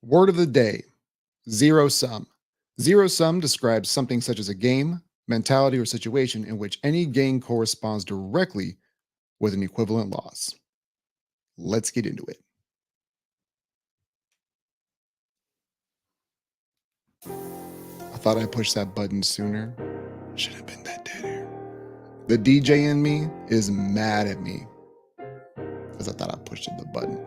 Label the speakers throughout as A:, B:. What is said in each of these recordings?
A: Word of the day: zero sum. Zero sum describes something such as a game, mentality, or situation in which any gain corresponds directly with an equivalent loss. Let's get into it. I thought I pushed that button sooner. Should have been that dead air. The DJ in me is mad at me because I thought I pushed the button.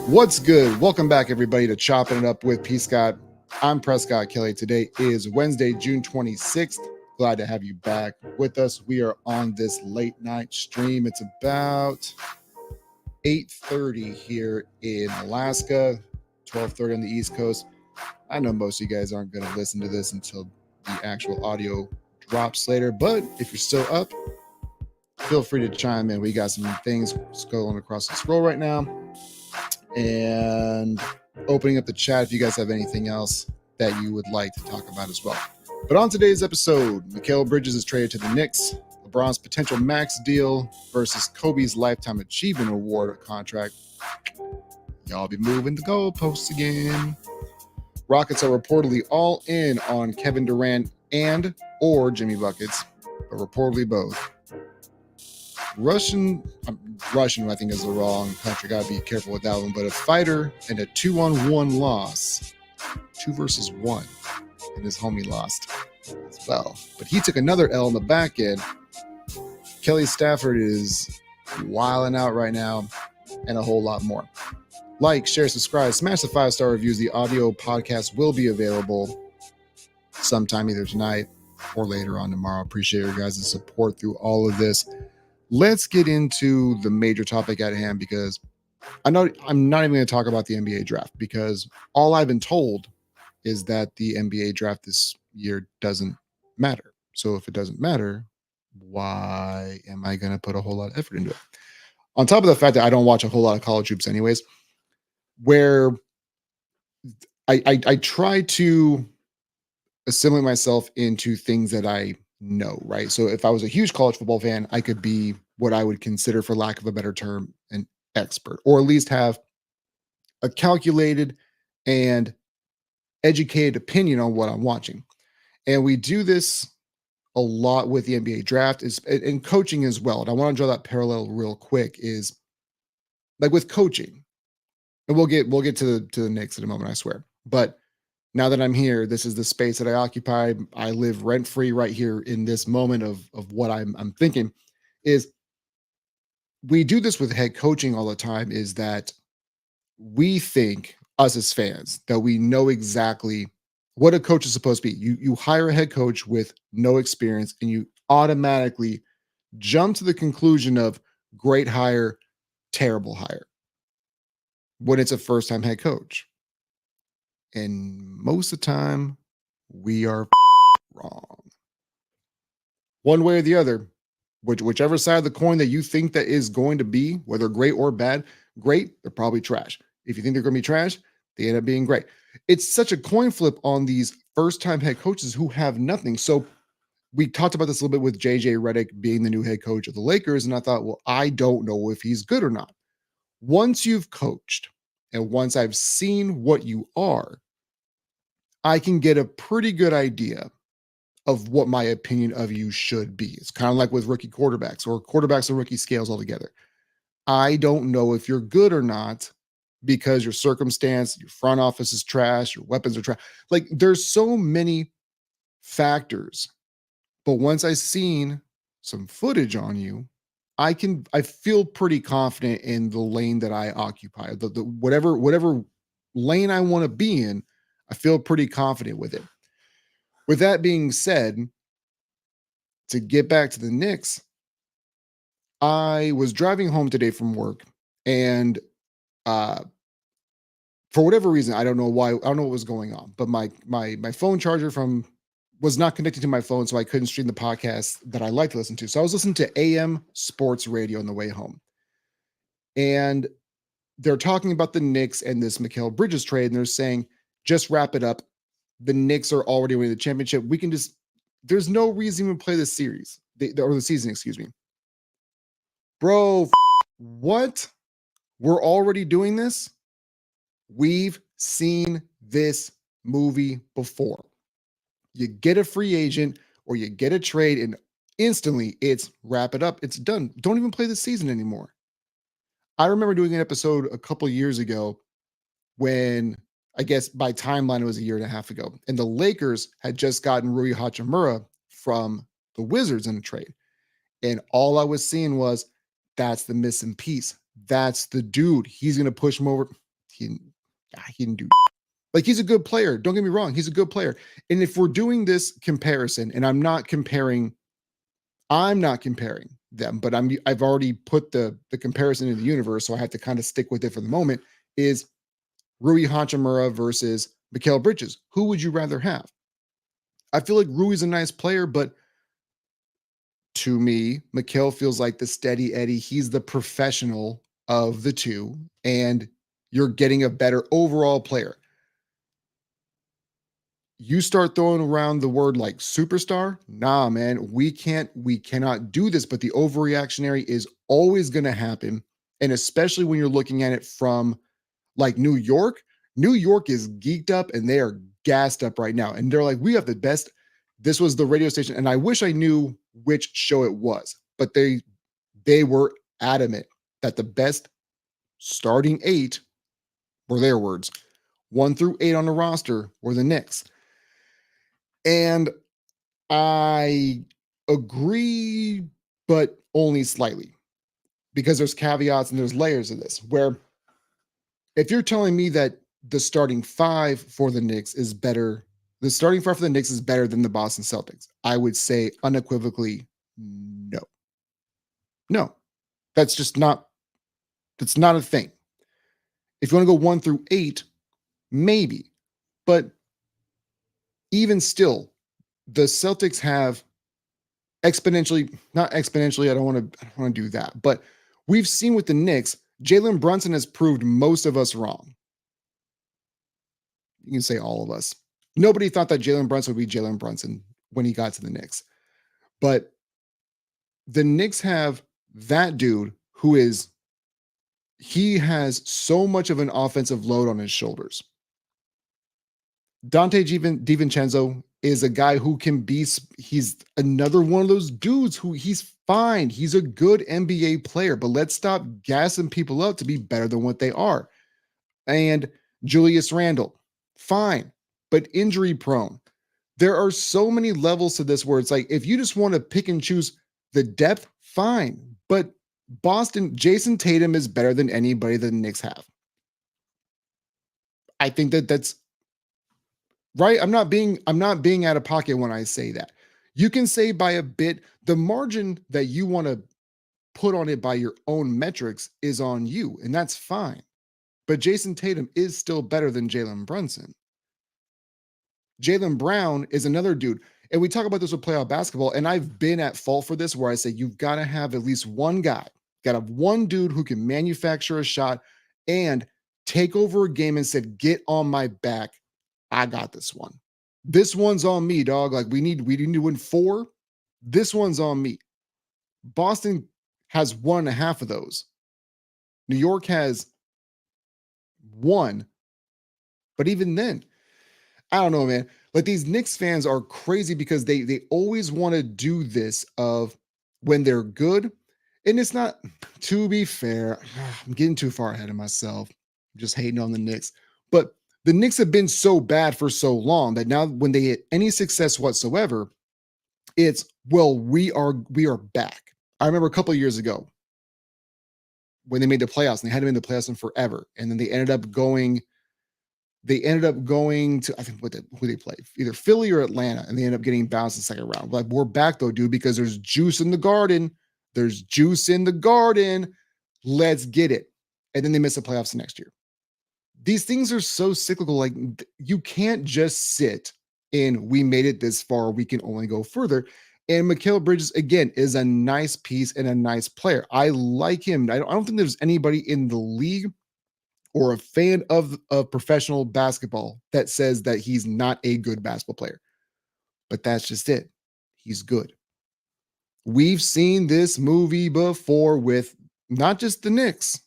A: What's good? Welcome back, everybody, to Chopping It Up with P. Scott. I'm Prescott Kelly. Today is Wednesday, June 26th. Glad to have you back with us. We are on this late night stream. It's about 8:30 here in Alaska, 12:30 on the East Coast. I know most of you guys aren't going to listen to this until the actual audio drops later, but if you're still up, feel free to chime in. We got some things scrolling across the scroll right now, and opening up the chat if you guys have anything else that you would like to talk about as well. But on today's episode, Mikal Bridges is traded to the Knicks, LeBron's potential max deal versus Kobe's Lifetime Achievement Award contract. Y'all be moving the goalposts again. Rockets are reportedly all in on Kevin Durant and or Jimmy Buckets, but reportedly both. Russian, I think is the wrong country. Gotta be careful with that one. But a fighter in a 2-on-1 loss, 2 versus 1, and his homie lost as well. But he took another L in the back end. Kelly Stafford is wilding out right now, and a whole lot more. Like, share, subscribe, smash the 5-star reviews. The audio podcast will be available sometime either tonight or later on tomorrow. Appreciate your guys' support through all of this. Let's get into the major topic at hand, because I'm not even going to talk about the NBA draft, because all I've been told is that the NBA draft this year doesn't matter. So if it doesn't matter, why am I going to put a whole lot of effort into it? On top of the fact that I don't watch a whole lot of college hoops anyways, where I try to assimilate myself into things that I know, right? So if I was a huge college football fan, I could be what I would consider, for lack of a better term, an expert, or at least have a calculated and educated opinion on what I'm watching. And we do this a lot with the NBA draft is and coaching as well. And I want to draw that parallel real quick, is like with coaching. And we'll get to the Knicks in a moment, I swear. But now that I'm here, this is the space that I occupy. I live rent free right here in this moment of what I'm thinking. Is we do this with head coaching all the time, is that we think, us as fans, that we know exactly what a coach is supposed to be. You hire a head coach with no experience, and you automatically jump to the conclusion of great hire, terrible hire, when it's a first-time head coach. And most of the time, we are wrong. One way or the other, whichever side of the coin that you think that is going to be, whether great or bad, great, they're probably trash. If you think they're going to be trash, they end up being great. It's such a coin flip on these first-time head coaches who have nothing. So we talked about this a little bit with JJ Redick being the new head coach of the Lakers, and I thought, well, I don't know if he's good or not. Once you've coached, and once I've seen what you are, I can get a pretty good idea of what my opinion of you should be. It's kind of like with rookie quarterbacks, or quarterbacks and rookie scales altogether. I don't know if you're good or not because your circumstance, your front office is trash, your weapons are trash. Like, there's so many factors. But once I've seen some footage on you, I feel pretty confident in the lane that I occupy. The whatever lane I want to be in, I feel pretty confident with it. With that being said, to get back to the Knicks, I was driving home today from work, and for whatever reason, I don't know why, I don't know what was going on, but my phone charger was not connected to my phone, so I couldn't stream the podcast that I like to listen to. So I was listening to AM sports radio on the way home, and they're talking about the Knicks and this Mikal Bridges trade, and they're saying, just wrap it up. The Knicks are already winning the championship. We can just, there's no reason to play this series, or the season, excuse me. Bro, what? We're already doing this? We've seen this movie before. You get a free agent or you get a trade, and instantly it's wrap it up. It's done. Don't even play the season anymore. I remember doing an episode a couple years ago when I guess by timeline it was a year and a half ago, and the Lakers had just gotten Rui Hachimura from the Wizards in a trade. And all I was seeing was that's the missing piece. That's the dude. He's gonna push him over. He didn't do like he's a good player. Don't get me wrong, he's a good player. And if we're doing this comparison, and I'm not comparing them, but I've already put the comparison in the universe, so I have to kind of stick with it for the moment. Is Rui Hachimura versus Mikal Bridges? Who would you rather have? I feel like Rui's a nice player, but to me, Mikal feels like the steady Eddie. He's the professional of the two, and you're getting a better overall player. You start throwing around the word like superstar, nah, man, we cannot do this. But the overreactionary is always going to happen. And especially when you're looking at it from like New York. New York is geeked up and they are gassed up right now. And they're like, we have the best. This was the radio station. And I wish I knew which show it was, but they were adamant that the best starting eight were their words. 1 through 8 on the roster were the Knicks. And I agree, but only slightly, because there's caveats and there's layers of this. Where if you're telling me that the starting five for the Knicks is better, the starting five for the Knicks is better than the Boston Celtics, I would say unequivocally no. No, that's just not, that's not a thing. If you want to go 1 through 8, maybe. But even still, the Celtics have exponentially, not exponentially, I don't want to do that, but we've seen with the Knicks, Jalen Brunson has proved most of us wrong. You can say all of us. Nobody thought that Jalen Brunson would be Jalen Brunson when he got to the Knicks. But the Knicks have that dude who is, he has so much of an offensive load on his shoulders. Dante DiVincenzo is a guy who can be, he's another one of those dudes who he's fine. He's a good NBA player, but let's stop gassing people up to be better than what they are. And Julius Randle, fine, but injury prone. There are so many levels to this where it's like, if you just want to pick and choose the depth, fine. But Boston, Jason Tatum is better than anybody that the Knicks have. I think that that's right. I'm not being out of pocket when I say that. You can say by a bit, the margin that you want to put on it by your own metrics is on you, and that's fine. But Jason Tatum is still better than Jalen Brunson. Jaylen Brown is another dude. And we talk about this with playoff basketball, and I've been at fault for this where I say you've got to have at least one guy, got to have one dude who can manufacture a shot and take over a game and said, get on my back. I got this one. This one's on me, dog. Like we need to win 4. This one's on me. Boston has 1.5 of those. New York has 1. But even then, I don't know, man. Like these Knicks fans are crazy because they always want to do this of when they're good. And it's not, to be fair, I'm getting too far ahead of myself. I'm just hating on the Knicks. But the Knicks have been so bad for so long that now when they get any success whatsoever, it's, well, we are back. I remember a couple of years ago when they made the playoffs and they hadn't been in the playoffs in forever. And then they ended up going to, I think, who they played, either Philly or Atlanta, and they ended up getting bounced in the second round. Like, we're back though, dude, because there's juice in the garden. There's juice in the garden. Let's get it. And then they miss the playoffs the next year. These things are so cyclical. Like, you can't just sit in, we made it this far, we can only go further. And Mikal Bridges, again, is a nice piece and a nice player. I like him. I don't think there's anybody in the league or a fan of professional basketball that says that he's not a good basketball player. But that's just it. He's good. We've seen this movie before with not just the Knicks,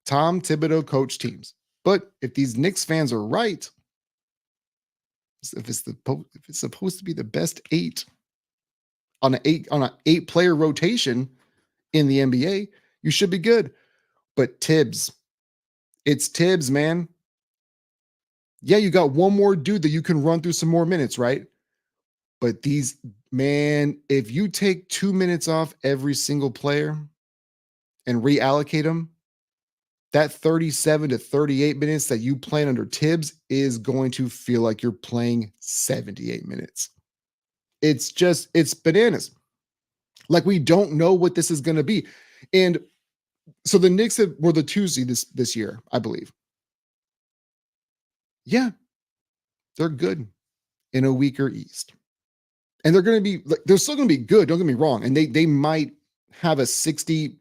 A: Tom Thibodeau coach teams, But if these Knicks fans are right, if it's supposed to be the best eight on an 8-player rotation in the NBA, you should be good. But Tibbs, it's Tibbs, man. Yeah, you got one more dude that you can run through some more minutes, right? But man, if you take 2 minutes off every single player and reallocate them, that 37 to 38 minutes that you play under Tibbs is going to feel like you're playing 78 minutes. It's bananas. Like, we don't know what this is going to be. And so the Knicks were the 2 seed this year, I believe. Yeah, they're good in a weaker East. And they're still going to be good, don't get me wrong. And they might have a 60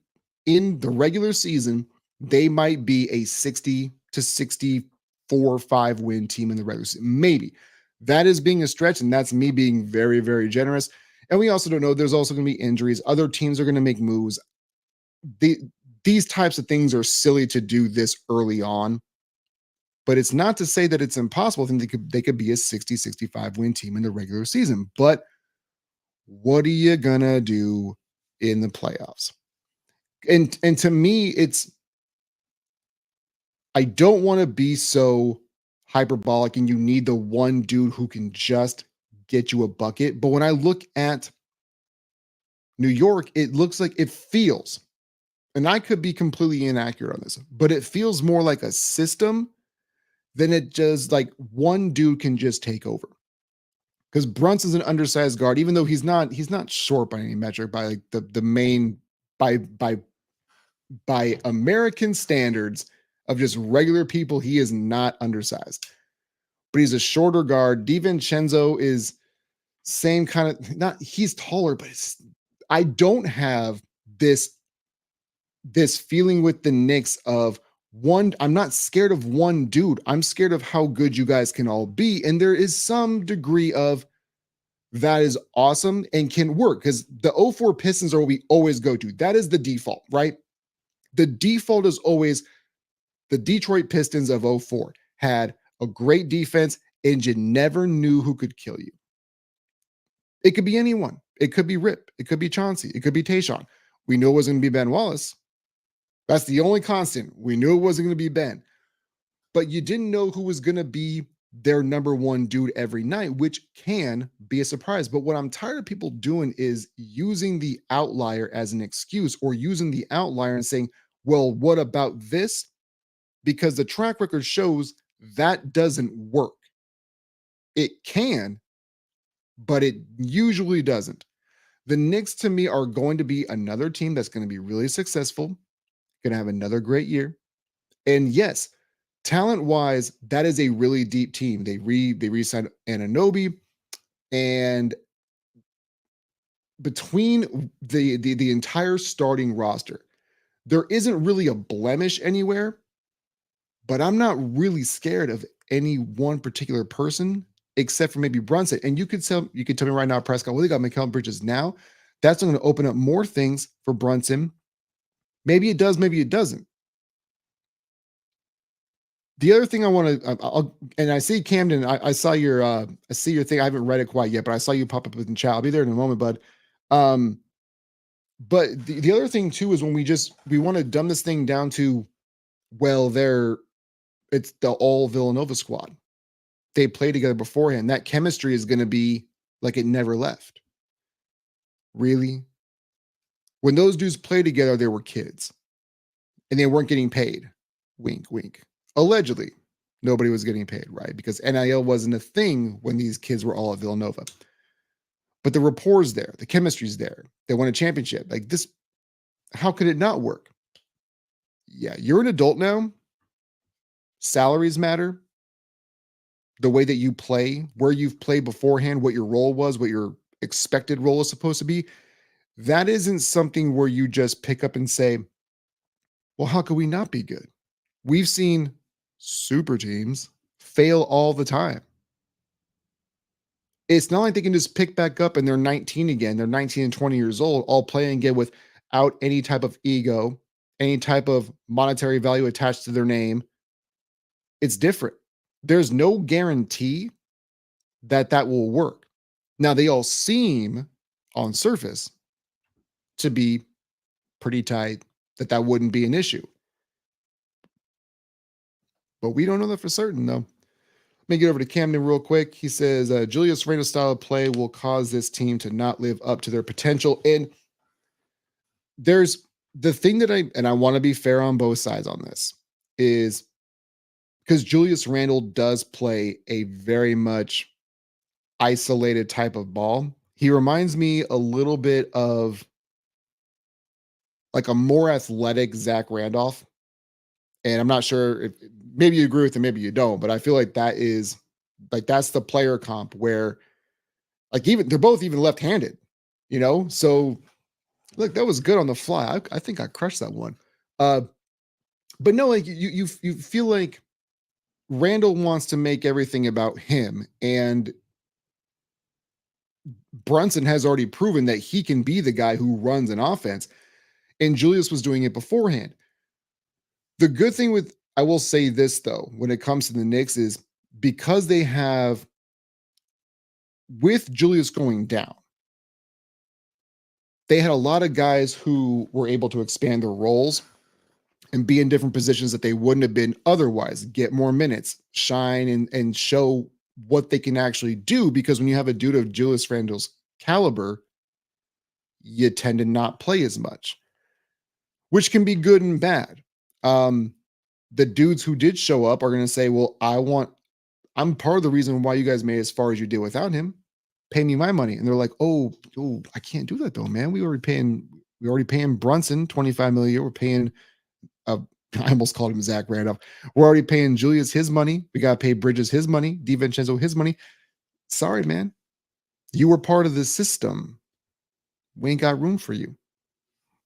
A: in the regular season. They might be a 60 to 64-5 win team in the regular season. Maybe. That is being a stretch, and that's me being very, very generous. And we also don't know. There's also going to be injuries. Other teams are going to make moves. These types of things are silly to do this early on. But it's not to say that it's impossible. I think they could be a 60-65 win team in the regular season. But what are you going to do in the playoffs? And to me, I don't want to be so hyperbolic and you need the one dude who can just get you a bucket. But when I look at New York, it looks like it feels, and I could be completely inaccurate on this, but it feels more like a system than it does like one dude can just take over. Because Brunson's an undersized guard, even though he's not short by any metric, by like the main by American standards of just regular people, he is not undersized. But he's a shorter guard. DiVincenzo is same kind of, not, he's taller, but I don't have this feeling with the Knicks of one. I'm not scared of one dude. I'm scared of how good you guys can all be. And there is some degree of that is awesome and can work, because the 04 Pistons are what we always go to. That is the default, right? The default is always the Detroit Pistons of 04 had a great defense and you never knew who could kill you. It could be anyone. It could be Rip. It could be Chauncey. It could be Tayshaun. We knew it wasn't going to be Ben Wallace. That's the only constant. We knew it wasn't going to be Ben. But you didn't know who was going to be their number one dude every night, which can be a surprise. But what I'm tired of people doing is using the outlier as an excuse, or using the outlier and saying, well, what about this? Because the track record shows that doesn't work. It can, but it usually doesn't. The Knicks, to me, are going to be another team that's going to be really successful, going to have another great year. And yes, talent-wise, that is a really deep team. They re-signed Anunoby, and between the entire starting roster, there isn't really a blemish anywhere. But I'm not really scared of any one particular person except for maybe Brunson. And you could tell me right now, Prescott, well, they got Mikal Bridges now. That's going to open up more things for Brunson. Maybe it does, maybe it doesn't. The other thing I want to, and I see Camden, I saw I see your thing. I haven't read it quite yet, but I saw you pop up in the chat. I'll be there in a moment, bud. But the other thing too is when we want to dumb this thing down to, well, it's the all Villanova squad. They played together beforehand. That chemistry is going to be like it never left. Really? When those dudes played together, they were kids and they weren't getting paid. Wink, wink. Allegedly, nobody was getting paid, right? Because NIL wasn't a thing when these kids were all at Villanova. But the rapport's there. The chemistry's there. They won a championship. Like this, how could it not work? Yeah, you're an adult now. Salaries matter. The way that you play, where you've played beforehand, what your role was, what your expected role is supposed to be, that isn't something where you just pick up and say, well, how could we not be good? We've seen super teams fail all the time. It's not like they can just pick back up and they're 19 again. They're 19 and 20 years old, all playing again without any type of ego, any type of monetary value attached to their name. it's different. There's no guarantee that that will work. Now, they all seem on surface to be pretty tight, that that wouldn't be an issue. But we don't know that for certain, though. Let me get over to Camden real quick. He says Julius Randle's style of play will cause this team to not live up to their potential. And there's the thing that I want to be fair on both sides on this is because Julius Randle does play a very much isolated type of ball. He reminds me a little bit of like a more athletic Zach Randolph. And I'm not sure if maybe you agree with him, maybe you don't, but I feel like that is like that's the player comp where like even they're both even left-handed, you know? So look, that was good on the fly. I think I crushed that one. Uh, but no, like you feel like Randall wants to make everything about him, and Brunson has already proven that he can be the guy who runs an offense, and Julius was doing it beforehand. The good thing with I will say this though, when it comes to the Knicks is because they have with Julius going down, they had a lot of guys who were able to expand their roles and be in different positions that they wouldn't have been otherwise, get more minutes, shine and show what they can actually do. Because when you have a dude of Julius Randle's caliber, you tend to not play as much, which can be good and bad. The dudes who did show up are going to say, well, I'm part of the reason why you guys made as far as you did without him. Pay me my money. And they're like, oh, I can't do that though, man. We already paying Brunson 25 million a year. We're paying I almost called him Zach Randolph. We're already paying Julius his money. We got to pay Bridges his money, DiVincenzo his money. Sorry, man. You were part of the system. We ain't got room for you.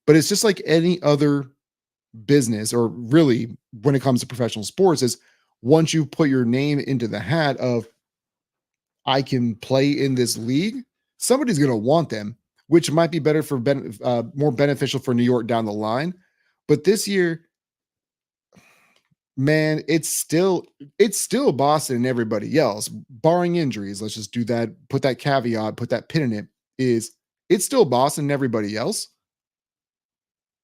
A: But it's just like any other business, or really when it comes to professional sports, is once you put your name into the hat of I can play in this league, somebody's going to want them, which might be better for more beneficial for New York down the line. But this year, man, it's still Boston and everybody else, barring injuries. Let's just do that, put that caveat, put that pin in it, is it's still Boston and everybody else.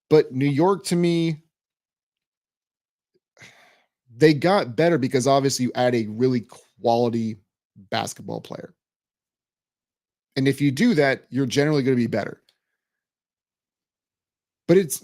A: But New York, to me, they got better because obviously you add a really quality basketball player. And if you do that, you're generally going to be better. But it's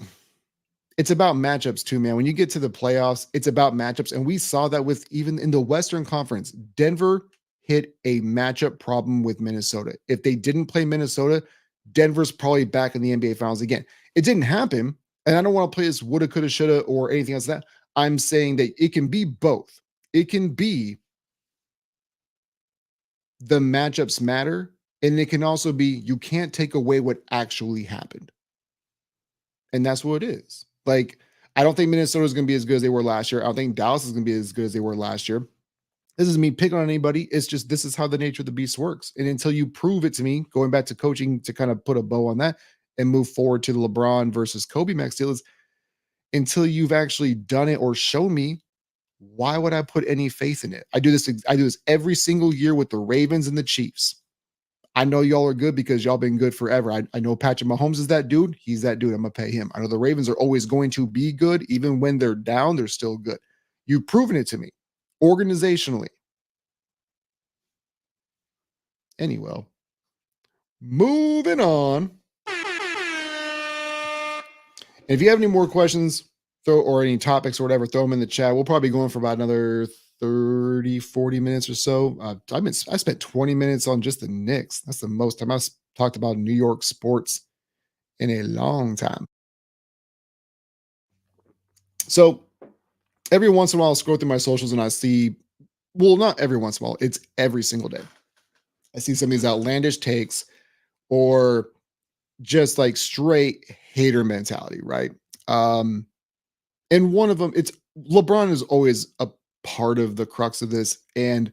A: about matchups too, man. When you get to the playoffs, it's about matchups. And we saw that with even in the Western Conference, Denver hit a matchup problem with Minnesota. If they didn't play Minnesota, Denver's probably back in the NBA Finals again. It didn't happen. And I don't want to play this woulda, coulda, shoulda, or anything else like that. I'm saying that it can be both. It can be the matchups matter, and it can also be you can't take away what actually happened. And that's what it is. Like, I don't think Minnesota is going to be as good as they were last year. I don't think Dallas is going to be as good as they were last year. This is me picking on anybody. It's just this is how the nature of the beast works. And until you prove it to me, going back to coaching to kind of put a bow on that and move forward to the LeBron versus Kobe Max deal, is until you've actually done it or show me, why would I put any faith in it? I do this every single year with the Ravens and the Chiefs. I know y'all are good because y'all been good forever. I know Patrick Mahomes is that dude. He's that dude. I'm going to pay him. I know the Ravens are always going to be good. Even when they're down, they're still good. You've proven it to me organizationally. Anyway, moving on. If you have any more questions or any topics or whatever, throw them in the chat. We'll probably be going for about another 30, 40 minutes or so. I spent 20 minutes on just the Knicks. That's the most time I've talked about New York sports in a long time. So every once in a while, I'll scroll through my socials and I see, well, not every once in a while, it's every single day. I see some of these outlandish takes or just like straight hater mentality, right? And one of them, it's LeBron is always a part of the crux of this. And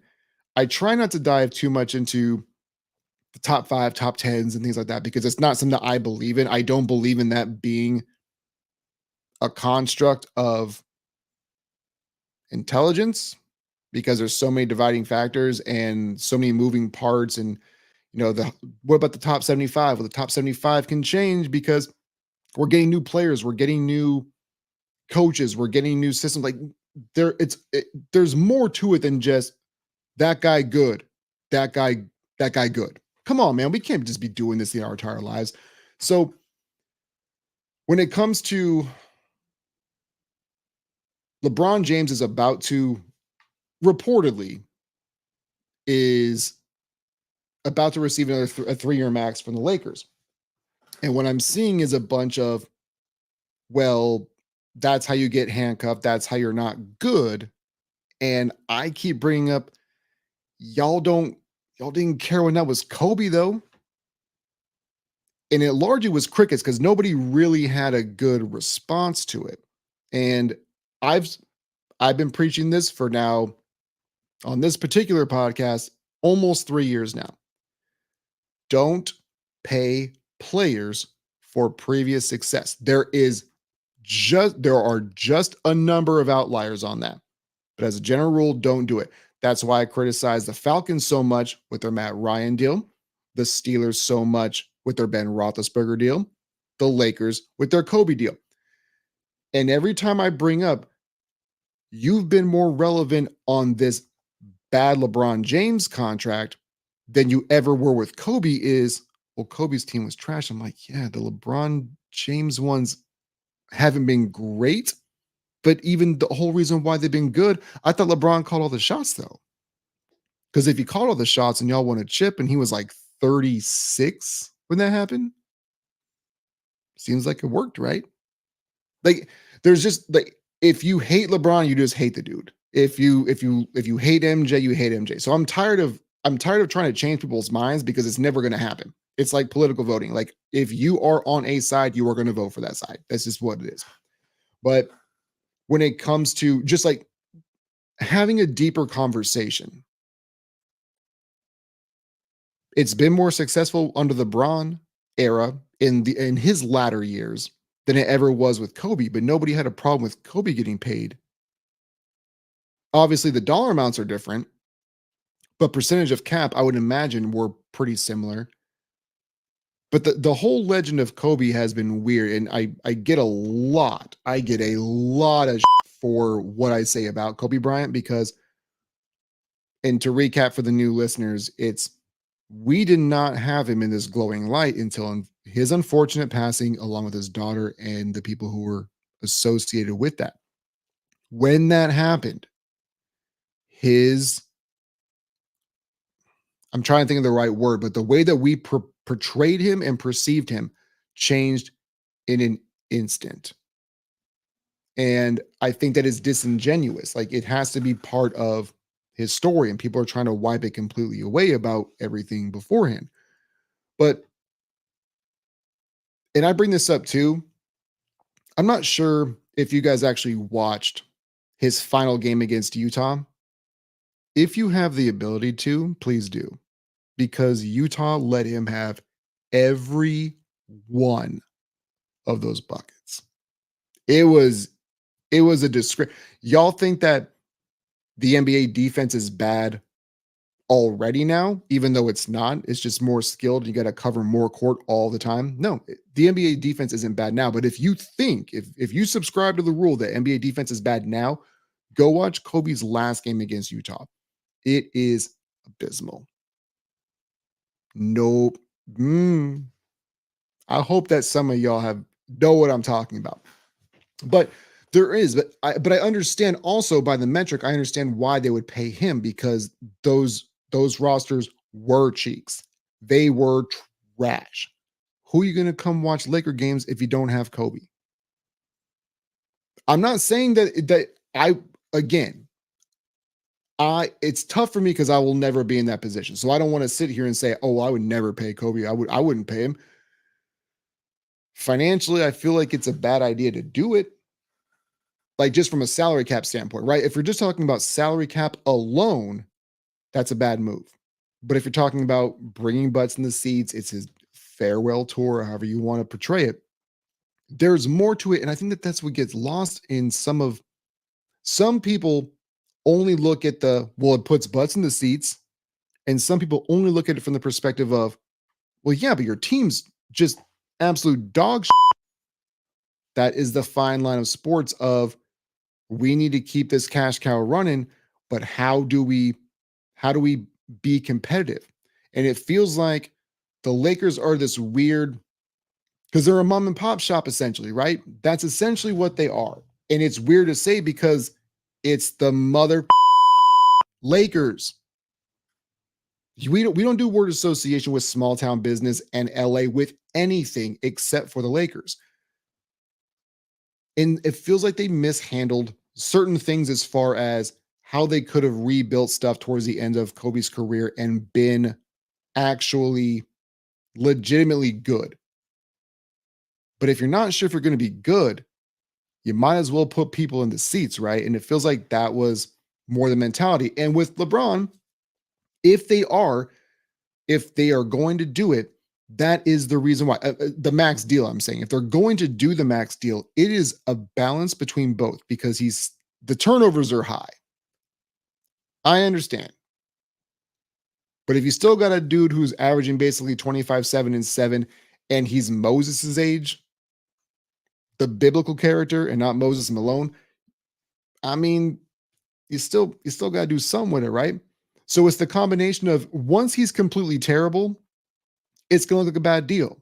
A: I try not to dive too much into the top 5, top 10s and things like that, because it's not something that I believe in. I don't believe in that being a construct of intelligence. because there's so many dividing factors and so many moving parts. And the what about the top 75? Well, the top 75 can change because we're getting new players, we're getting new coaches, we're getting new systems. Like there's more to it than just that guy good, that guy that guy good. Come on, man, we can't just be doing this in our entire lives. So when it comes to LeBron James is about to reportedly is about to receive another a 3-year max from the Lakers. And what I'm seeing is a bunch of, well, that's how you get handcuffed. That's how you're not good. And I keep bringing up, y'all didn't care when that was Kobe though. And it largely was crickets because nobody really had a good response to it. And I've I've been preaching this for now on this particular podcast almost 3 years now. Don't pay players for previous success. There are just a number of outliers on that. But as a general rule, don't do it. That's why I criticize the Falcons so much with their Matt Ryan deal, the Steelers so much with their Ben Roethlisberger deal, the Lakers with their Kobe deal. And every time I bring up, you've been more relevant on this bad LeBron James contract than you ever were with Kobe is, well, Kobe's team was trash. I'm like, yeah, the LeBron James ones haven't been great, but even the whole reason why they've been good, I thought LeBron called all the shots though. Because if he called all the shots and y'all won a chip and he was like 36 when that happened, seems like it worked, right? Like there's just like if you hate LeBron, you just hate the dude. If you hate MJ, you hate MJ. So I'm tired of trying to change people's minds because it's never going to happen. It's like political voting. Like if you are on a side, you are going to vote for that side. That's just what it is. But when it comes to just like having a deeper conversation, it's been more successful under the Braun era in his latter years than it ever was with Kobe, but nobody had a problem with Kobe getting paid. Obviously, the dollar amounts are different, but percentage of cap, I would imagine, were pretty similar. But the whole legend of Kobe has been weird, and I get a lot. I get a lot of for what I say about Kobe Bryant because, and to recap for the new listeners, it's we did not have him in this glowing light until his unfortunate passing, along with his daughter and the people who were associated with that. When that happened, his I'm trying to think of the right word, but the way that we portrayed him and perceived him changed in an instant. And I think that is disingenuous. Like it has to be part of his story, and people are trying to wipe it completely away about everything beforehand. But, and I bring this up too, I'm not sure if you guys actually watched his final game against Utah. If you have the ability to, please do, because Utah let him have every one of those buckets. It was a disgrace. Y'all think that the NBA defense is bad already now, even though it's not. It's just more skilled. You got to cover more court all the time. No, the NBA defense isn't bad now. But if you think, if you subscribe to the rule that NBA defense is bad now, go watch Kobe's last game against Utah. It is abysmal. Nope. I hope that some of y'all have know what I'm talking about. But there is, but I understand also by the metric, I understand why they would pay him because those rosters were cheeks. They were trash. Who are you going to come watch Laker games if you don't have Kobe? I'm not saying that I again, it's tough for me because I will never be in that position. So I don't want to sit here and say, "Oh, I would never pay Kobe. I wouldn't pay him." Financially, I feel like it's a bad idea to do it. Like just from a salary cap standpoint, right? If you're just talking about salary cap alone, that's a bad move. But if you're talking about bringing butts in the seats, it's his farewell tour, however you want to portray it. There's more to it, and I think that that's what gets lost in some people only look at well, it puts butts in the seats. And some people only look at it from the perspective of, well, yeah, but your team's just absolute dog shit. That is the fine line of sports of we need to keep this cash cow running, but how do we be competitive? And it feels like the Lakers are this weird because they're a mom and pop shop essentially, right? That's essentially what they are. And it's weird to say because it's the mother Lakers. We don't do word association with small town business and LA with anything except for the Lakers. And it feels like they mishandled certain things as far as how they could have rebuilt stuff towards the end of Kobe's career and been actually legitimately good. But if you're not sure if you're going to be good, you might as well put people in the seats, right? And it feels like that was more the mentality. And with LeBron, if they are going to do it, that is the reason why the max deal. I'm saying if they're going to do the max deal, it is a balance between both because the turnovers are high. I understand. But if you still got a dude who's averaging basically 25, 7, and 7, and he's Moses' age, the biblical character, and not Moses Malone, I mean, you still got to do some with it, right? So it's the combination of once he's completely terrible, it's going to look like a bad deal.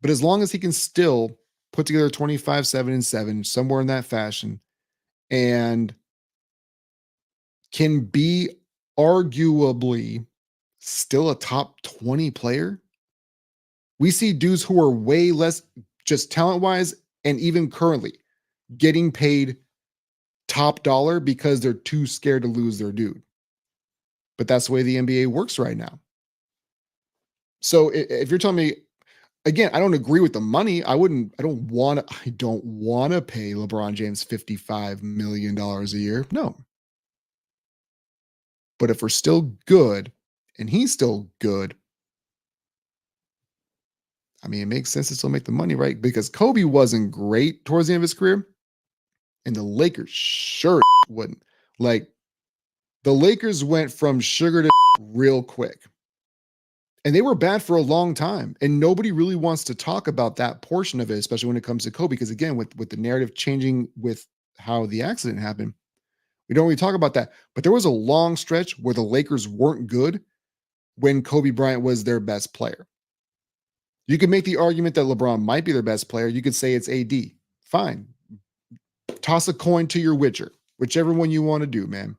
A: But as long as he can still put together 25, 7, and 7, somewhere in that fashion, and can be arguably still a top 20 player, we see dudes who are way less just talent wise and even currently getting paid top dollar because they're too scared to lose their dude. But that's the way the NBA works right now. So if you're telling me, again, I don't agree with the money. I don't want to pay LeBron James $55 million a year. No. But if we're still good and he's still good, I mean, it makes sense to still make the money, right? Because Kobe wasn't great towards the end of his career, and the Lakers sure wouldn't. Like, the Lakers went from sugar to real quick. And they were bad for a long time. And nobody really wants to talk about that portion of it, especially when it comes to Kobe. Because again, with the narrative changing with how the accident happened, we don't really talk about that. But there was a long stretch where the Lakers weren't good when Kobe Bryant was their best player. You could make the argument that LeBron might be their best player. You could say it's AD. Fine. Toss a coin to your Witcher, whichever one you want to do, man.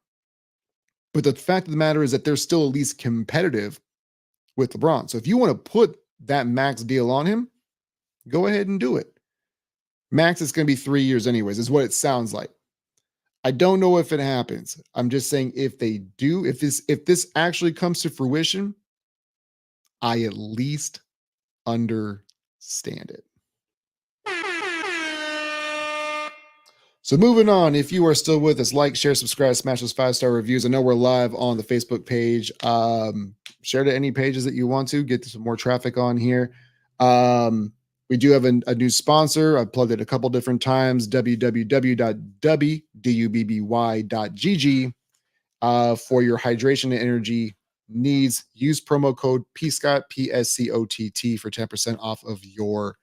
A: But the fact of the matter is that they're still at least competitive with LeBron. So if you want to put that max deal on him, go ahead and do it. Max is going to be 3 years anyways, is what it sounds like. I don't know if it happens. I'm just saying if they do, if this actually comes to fruition, I at least understand it. So moving on, if you are still with us, like, share, subscribe, smash those 5-star reviews. I know we're live on the Facebook page. Share to any pages that you want to get some more traffic on here. We do have a new sponsor. I've plugged it a couple different times, www.dubby.gg for your hydration and energy needs. Use promo code PSCOTT, PSCOTT for 10% off of your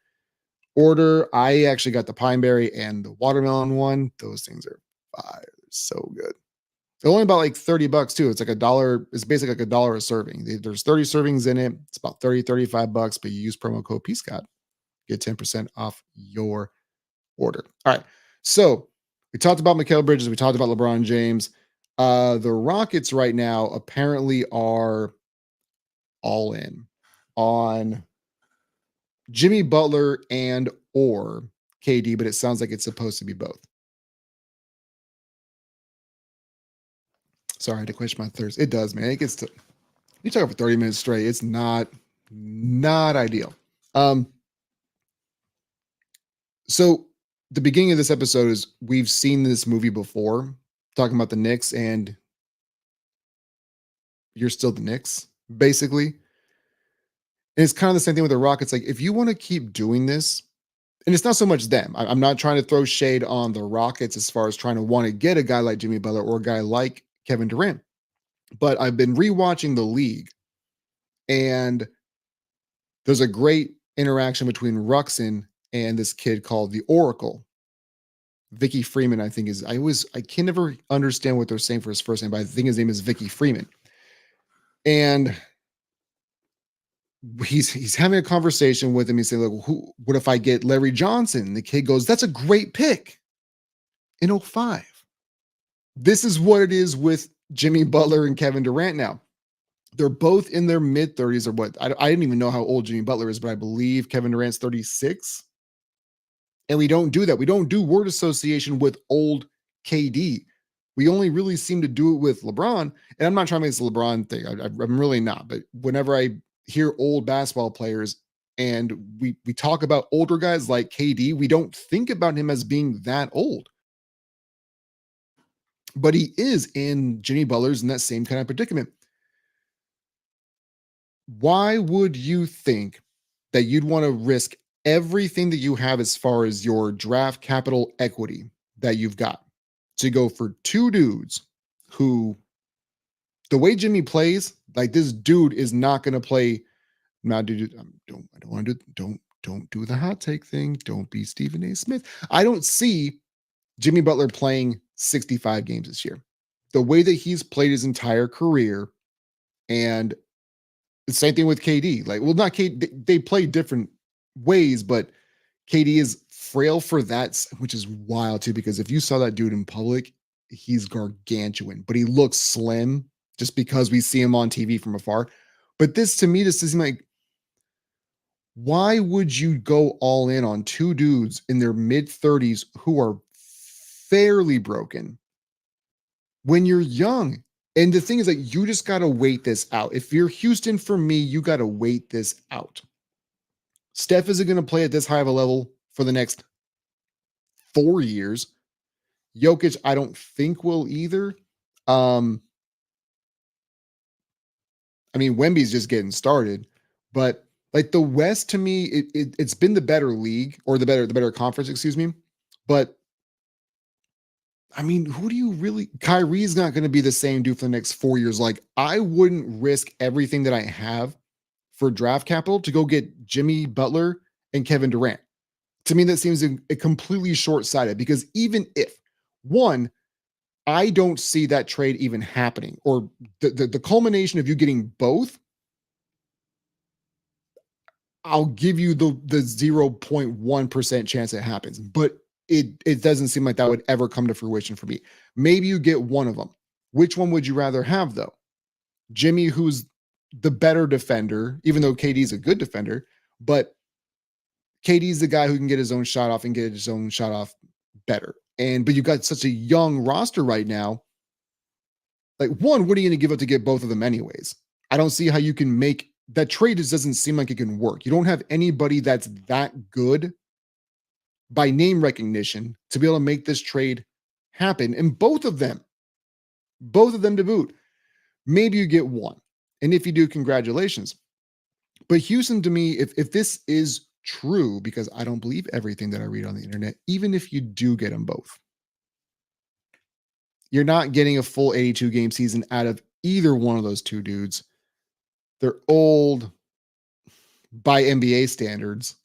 A: order. I actually got the pine berry and the watermelon one. Those things are fire. So good. They're only about like $30 too. It's like $1. It's basically like $1 a serving. There's 30 servings in it. It's about $35, but you use promo code PSCOTT, get 10% off your order. All right. So we talked about Mikal Bridges. We talked about LeBron James. The Rockets right now apparently are all in on Jimmy Butler and or KD, but it sounds like it's supposed to be both. Sorry, I had to quench my thirst. It does, man. It gets to you talk for 30 minutes straight. It's not ideal. So the beginning of this episode is we've seen this movie before, talking about the Knicks, and you're still the Knicks, basically. And it's kind of the same thing with the Rockets. Like, if you want to keep doing this, And it's not so much them. I'm not trying to throw shade on the Rockets as far as trying to want to get a guy like Jimmy Butler or a guy like Kevin Durant. But I've been rewatching the league, and there's a great interaction between Ruxin and this kid called the Oracle. Vicky Freeman, I think is I can never understand what they're saying for his first name, but I think his name is Vicky Freeman. And he's having a conversation with him. He's saying, like, what if I get Larry Johnson? And the kid goes, that's a great pick in '05. This is what it is with Jimmy Butler and Kevin Durant now. They're both in their mid 30s or what? I didn't even know how old Jimmy Butler is, but I believe Kevin Durant's 36. And we don't do that. We don't do word association with old KD. We only really seem to do it with LeBron. And I'm not trying to make this a LeBron thing. I'm really not. But whenever I hear old basketball players and we talk about older guys like KD, we don't think about him as being that old. But he is, and Jimmy Butler's in that same kind of predicament. Why would you think that you'd want to risk everything that you have as far as your draft capital equity that you've got to go for two dudes who, the way Jimmy plays, like this dude is not going to play. Not do. I don't want to do. Don't do the hot take thing. Don't be Stephen A. Smith. I don't see Jimmy Butler playing 65 games this year. The way that he's played his entire career, and the same thing with KD. Like, well, not KD. They play different ways, but KD is frail for that, which is wild too. Because if you saw that dude in public, he's gargantuan, but he looks slim just because we see him on TV from afar. But this to me, this seems like, why would you go all in on two dudes in their mid 30s who are fairly broken when you're young? And the thing is that you just got to wait this out. If you're Houston, for me, you got to wait this out. Steph isn't going to play at this high of a level for the next 4 years. Jokic, I don't think will either. I mean, Wemby's just getting started, but like the West to me, it's been the better league or the better conference, excuse me. But I mean, who do you really? Kyrie's not going to be the same dude for the next 4 years. Like, I wouldn't risk everything that I have for draft capital to go get Jimmy Butler and Kevin Durant. To me, that seems a completely short sighted because even if one, I don't see that trade even happening, or the culmination of you getting both. I'll give you the 0.1% chance it happens, but it doesn't seem like that would ever come to fruition for me. Maybe you get one of them. Which one would you rather have though? Jimmy, who's the better defender, even though KD's a good defender, but KD's the guy who can get his own shot off and get his own shot off better. But you've got such a young roster right now. Like, one, what are you going to give up to get both of them anyways? I don't see how you can make that trade. Just doesn't seem like it can work. You don't have anybody that's that good by name recognition to be able to make this trade happen. And both of them to boot. Maybe you get one. And if you do, congratulations. But Houston, to me, if this is true, because I don't believe everything that I read on the internet, even if you do get them both, you're not getting a full 82 game season out of either one of those two dudes. They're old by NBA standards.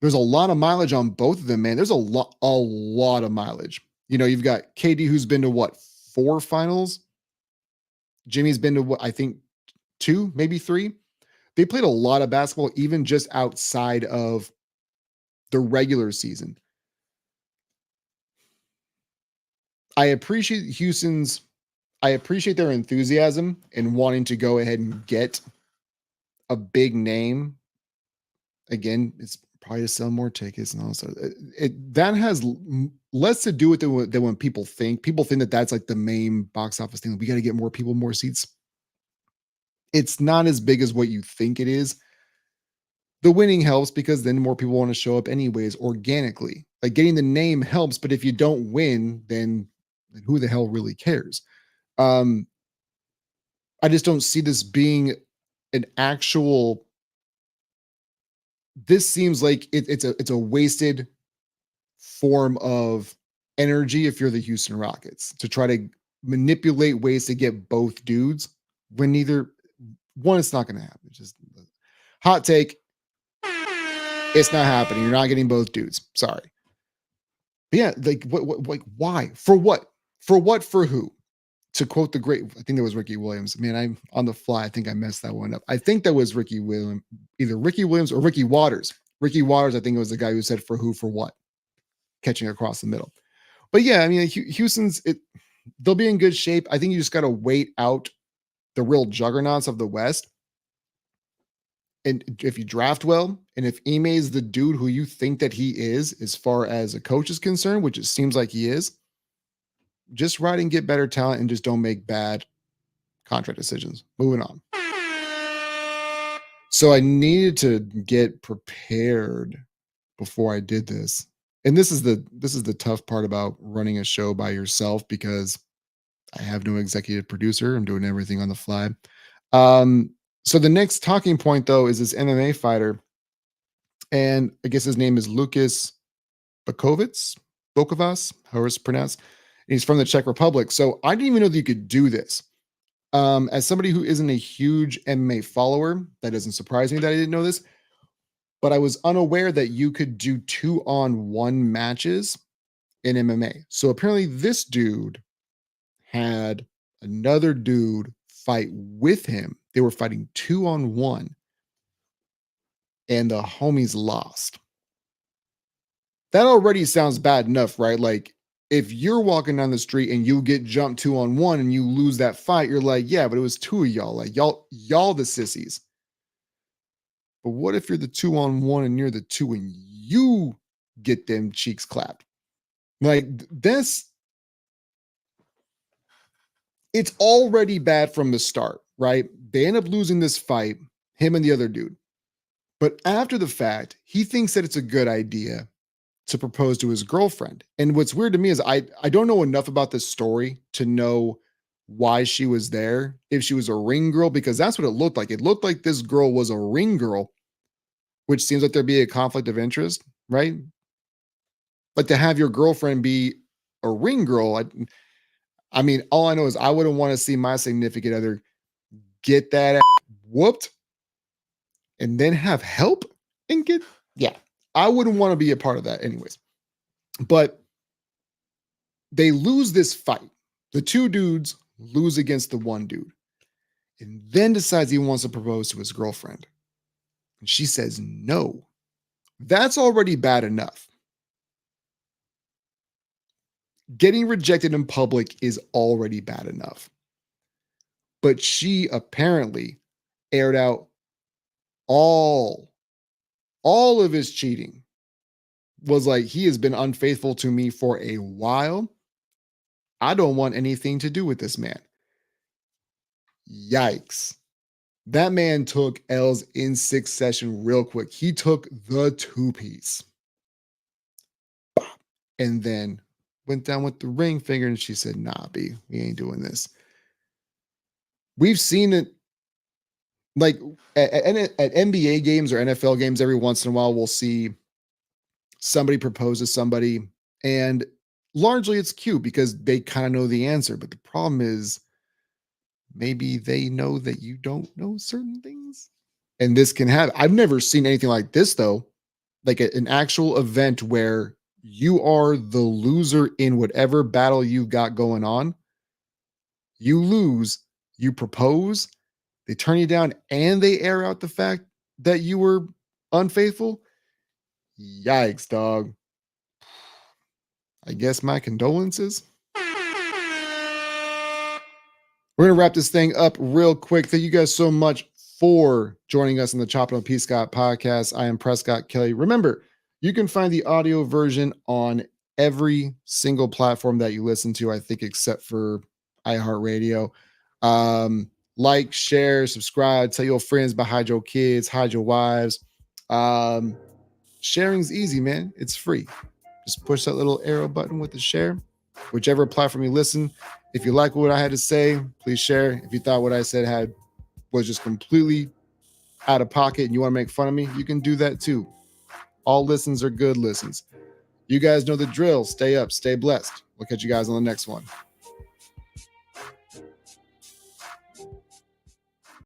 A: There's a lot of mileage on both of them, man. There's a lot of mileage. You know, you've got KD, who's been to what, 4 finals? Jimmy's been to what, I think 2, maybe 3. They played a lot of basketball, even just outside of the regular season. I appreciate their enthusiasm in wanting to go ahead and get a big name. Again, it's probably to sell more tickets and all that. That has less to do with it than when people think. People think that that's like the main box office thing. We got to get more people, more seats. It's not as big as what you think it is. The winning helps because then more people want to show up anyways organically. Like, getting the name helps, but if you don't win, then who the hell really cares? I just don't see this being an actual this seems like it's a wasted form of energy if you're the Houston Rockets to try to manipulate ways to get both dudes when neither one, it's not going to happen. It's just hot take. It's not happening. You're not getting both dudes. Sorry. But yeah, like like why? For what? For what? For who? To quote the great, I think that was Ricky Williams. Man, I'm on the fly. I think I messed that one up. I think that was Ricky Williams, either Ricky Williams or Ricky Waters. Ricky Waters, I think it was the guy who said for who, for what, catching across the middle. But yeah, I mean, Houston's they'll be in good shape. I think you just got to wait out the real juggernauts of the West. And if you draft well, and if Ime is the dude who you think that he is, as far as a coach is concerned, which it seems like he is, just ride and get better talent and just don't make bad contract decisions. Moving on. So I needed to get prepared before I did this. And this is the tough part about running a show by yourself, because I have no executive producer. I'm doing everything on the fly. So the next talking point, though, is this MMA fighter, and I guess his name is Lucas Bokovas, however it's pronounced. And he's from the Czech Republic. So I didn't even know that you could do this. As somebody who isn't a huge MMA follower, that doesn't surprise me that I didn't know this, but I was unaware that you could do 2-on-1 matches in MMA. So apparently this dude had another dude fight with him. They were fighting 2-on-1, and the homies lost. That already sounds bad enough, right? Like, if you're walking down the street and you get jumped 2-on-1 and you lose that fight, you're like, yeah, but it was two of y'all. Like, y'all the sissies. But what if you're the 2-on-1 and you're the two and you get them cheeks clapped? Like, this, it's already bad from the start, right? They end up losing this fight, him and the other dude. But after the fact, he thinks that it's a good idea to propose to his girlfriend. And what's weird to me is I don't know enough about this story to know why she was there, if she was a ring girl, because that's what it looked like. It looked like this girl was a ring girl, which seems like there'd be a conflict of interest, right? But to have your girlfriend be a ring girl, I mean, all I know is I wouldn't want to see my significant other get that ass whooped and then have help and get, yeah, I wouldn't want to be a part of that anyways. But they lose this fight. The two dudes lose against the one dude, and then decides he wants to propose to his girlfriend. And she says no. That's already bad enough. Getting rejected in public is already bad enough. But she apparently aired out all of his cheating. Was like, he has been unfaithful to me for a while. I don't want anything to do with this man. Yikes. That man took L's in succession real quick. He took the two-piece. And then went down with the ring finger, and she said, nah, B, we ain't doing this. We've seen it, like at NBA games or NFL games, every once in a while, we'll see somebody propose to somebody, and largely it's cute because they kind of know the answer. But the problem is maybe they know that you don't know certain things. And this can happen. I've never seen anything like this, though, like an actual event where you are the loser in whatever battle you've got going on. You lose, you propose, they turn you down, and they air out the fact that you were unfaithful. Yikes, dog. I guess my condolences. We're going to wrap this thing up real quick. Thank you guys so much for joining us in the Chopping on P. Scott podcast. I am Prescott Kelly. Remember, you can find the audio version on every single platform that you listen to, I think, except for iHeartRadio. Like, share, subscribe, tell your friends about Hide Your Kids, Hide Your Wives. Sharing's easy, man. It's free. Just push that little arrow button with the share, whichever platform you listen. If you like what I had to say, please share. If you thought what I said was just completely out of pocket and you want to make fun of me, you can do that too. All listens are good listens. You guys know the drill. Stay up, stay blessed. We'll catch you guys on the next one.